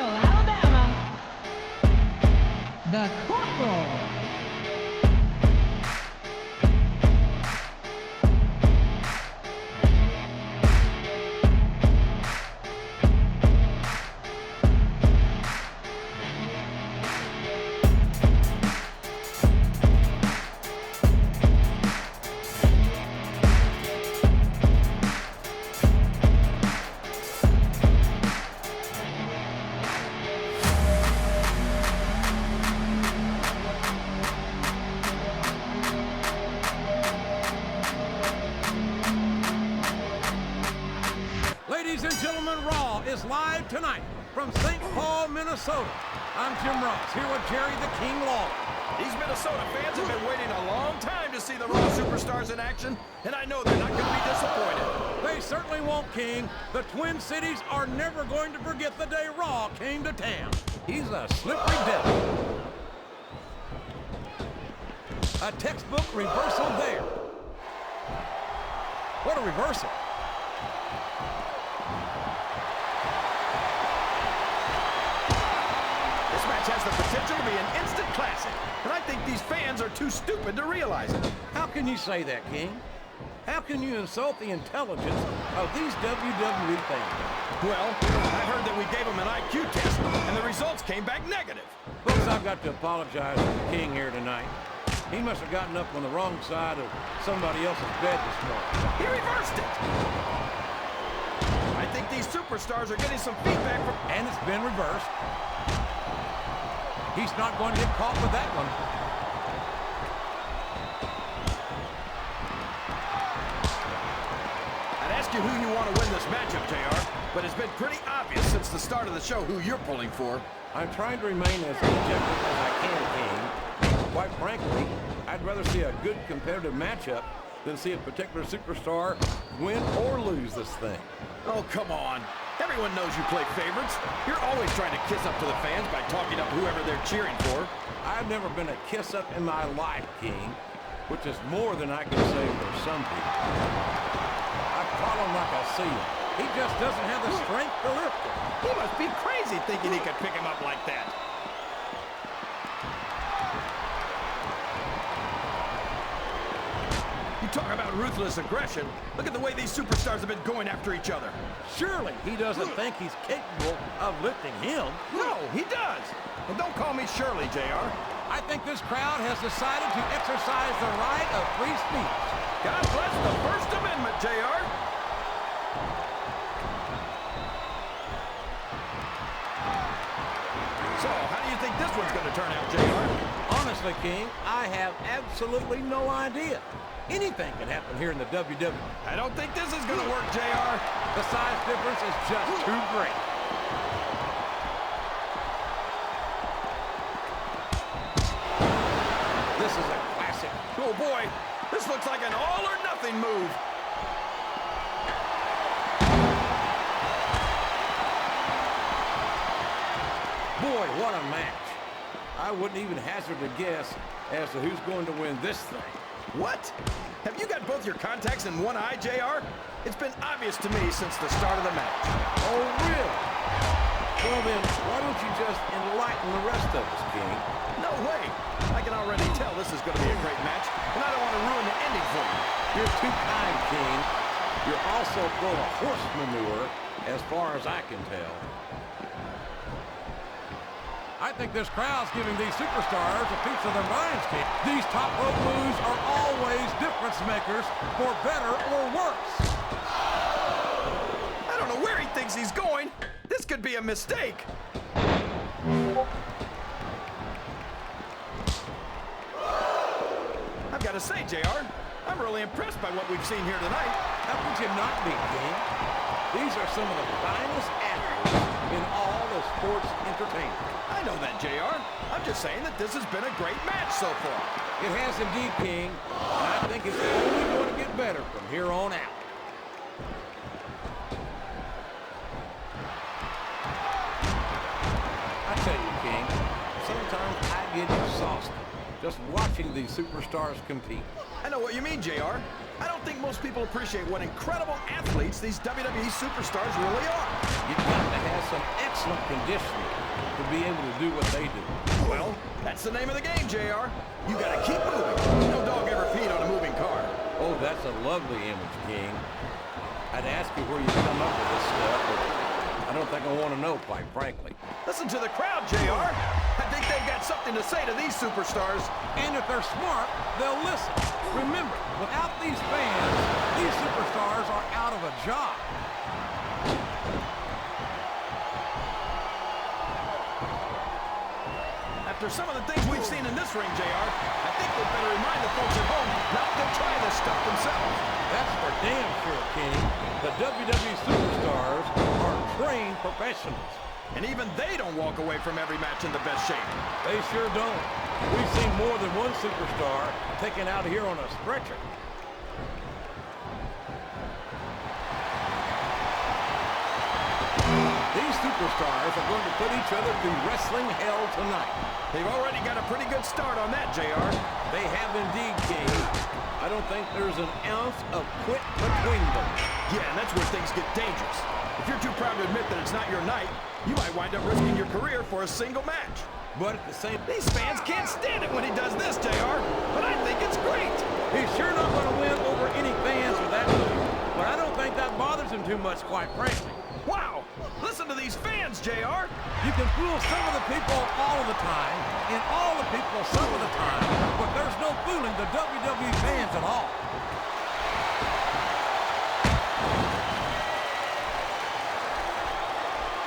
Alabama, the Corporal. Ladies and gentlemen, Raw is live tonight from St. Paul, Minnesota. I'm Jim Ross, here with Jerry the King Lawler. These Minnesota fans have been waiting a long time to see the Raw superstars in action, and I know they're not going to be disappointed. They certainly won't, King. The Twin Cities are never going to forget the day Raw came to town. He's a slippery devil. A textbook reversal there. What a reversal. Has the potential to be an instant classic, and I think these fans are too stupid to realize it. How can you say that, King? How can you insult the intelligence of these WWE fans? Well, I heard that we gave them an IQ test, and the results came back negative. Folks, I've got to apologize to the King here tonight. He must have gotten up on the wrong side of somebody else's bed this morning. He reversed it. I think these superstars are getting some feedback from... And it's been reversed. He's not going to get caught with that one. I'd ask you who you want to win this matchup, JR, but it's been pretty obvious since the start of the show who you're pulling for. I'm trying to remain as objective as I can, King. Quite frankly, I'd rather see a good competitive matchup than see a particular superstar win or lose this thing. Oh, come on. Everyone knows you play favorites. You're always trying to kiss up to the fans by talking up whoever they're cheering for. I've never been a kiss-up in my life, King, which is more than I can say for some people. I follow him like I see him. He just doesn't have the strength to lift it. He must be crazy thinking he could pick him up like that. You talk about ruthless aggression. Look at the way these superstars have been going after each other. Surely he doesn't think he's capable of lifting him. No, he does. And don't call me Shirley, JR. I think this crowd has decided to exercise the right of free speech. God bless the First Amendment, JR. So, how do you think this one's going to turn out, JR? Honestly, King, I have absolutely no idea. Anything can happen here in the WWE. I don't think this is going to work, JR. The size difference is just too great. This is a classic. Oh, boy. This looks like an all-or-nothing move. Boy, what a match. I wouldn't even hazard a guess as to who's going to win this thing. What? Have you got both your contacts in one eye, JR? It's been obvious to me since the start of the match. Oh, really? Well, then, why don't you just enlighten the rest of us, King? No way. I can already tell this is going to be a great match, and I don't want to ruin the ending for you. You're too kind, King. You're also full of horse manure, as far as I can tell. I think this crowd's giving these superstars a piece of their minds, King. These top rope moves are always difference makers, for better or worse. I don't know where he thinks he's going. This could be a mistake. I've got to say, JR, I'm really impressed by what we've seen here tonight. How could you not be, King? These are some of the finest athletes in all of sports entertainment. I know that, JR. I'm just saying that this has been a great match so far. It has indeed, King, and I think it's only going to get better from here on out. I tell you, King, sometimes I get exhausted just watching these superstars compete. I know what you mean, JR. I don't think most people appreciate what incredible athletes these WWE superstars really are. You've got to have some excellent conditioning to be able to do what they do. Well, that's the name of the game, JR. You gotta keep moving. No dog ever peed on a moving car. Oh, that's a lovely image, King. I'd ask you where you come up with this stuff, but I don't think I want to know, quite frankly. Listen to the crowd, JR. I think they've got something to say to these superstars. And if they're smart, they'll listen. Remember, without these fans, these superstars are out of a job. After some of the things we've seen in this ring, JR, I think they better remind the folks at home not to try this stuff themselves. That's for damn sure, King. The WWE superstars are trained professionals. And even they don't walk away from every match in the best shape. They sure don't. We've seen more than one superstar taken out here on a stretcher. These superstars are going to put each other through wrestling hell tonight. They've already got a pretty good start on that, JR. They have indeed, King. I don't think there's an ounce of quit between them. Yeah, and that's where things get dangerous. If you're too proud to admit that it's not your night, you might wind up risking your career for a single match. But at the same... These fans can't stand it when he does this, JR, but I think it's great. He's sure not going to win over any fans with that move, but I don't think that bothers him too much, quite frankly. Wow, listen to these fans, JR. You can fool some of the people all of the time, and all the people some of the time, but there's no fooling the WWE fans at all.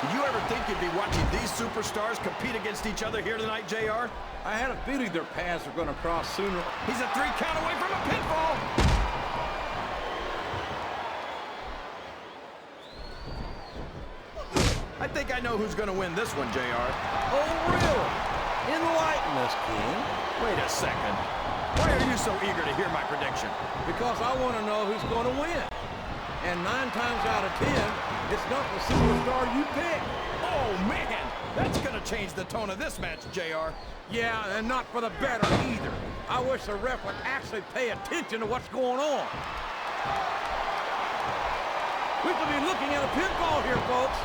Did you ever think you'd be watching these superstars compete against each other here tonight, JR? I had a feeling their paths were going to cross sooner. He's a 3 count away from a pinfall. I think I know who's going to win this one, JR. Oh, really? Enlighten us, King. Wait a second. Why are you so eager to hear my prediction? Because I want to know who's going to win. And 9 times out of 10, it's not the superstar you pick. Oh, man! That's going to change the tone of this match, JR. Yeah, and not for the better either. I wish the ref would actually pay attention to what's going on. We could be looking at a pinfall here, folks.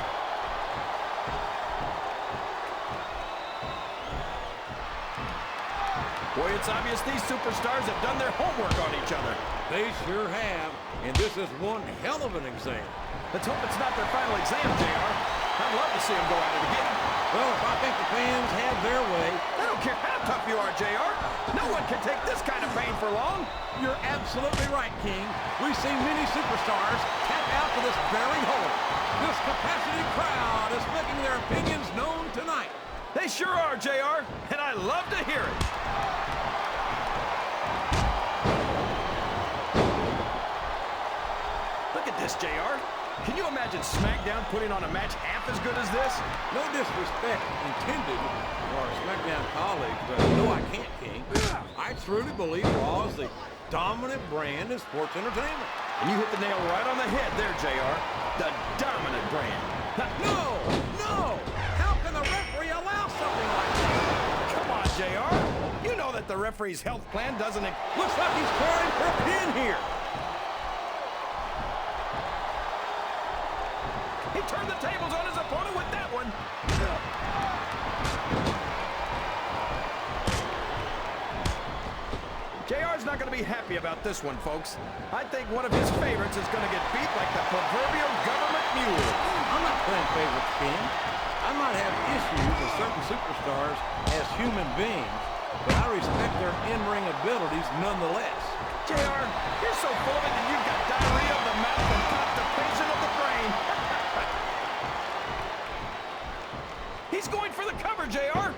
Boy, it's obvious these superstars have done their homework on each other. They sure have, and this is one hell of an exam. Let's hope it's not their final exam, JR. I'd love to see them go at it again. Well, if I think the fans have their way... I don't care how tough you are, JR. No one can take this kind of pain for long. You're absolutely right, King. We've seen many superstars tap out to this very hole. This capacity crowd is making their opinions known tonight. They sure are, JR, and I love to hear it. Look at this, JR. Can you imagine Smackdown putting on a match half as good as this? No disrespect intended for our Smackdown colleagues, but no, I can't, King. I truly believe Raw is the dominant brand in sports entertainment. And you hit the nail right on the head there, JR. The dominant brand. No! No! How can the referee allow something like that? Come on, JR. You know that the referee's health plan doesn't... Looks like he's trying for a pin here. He turned the tables on his opponent with that one. JR's not going to be happy about this one, folks. I think one of his favorites is going to get beat like the proverbial government mule. I'm not playing favorites, King. I might have issues with certain superstars as human beings, but I respect their in-ring abilities nonetheless. JR, you're so full of it that you've got diarrhea of the mouth and constipation of the brain. He's going for the cover, JR.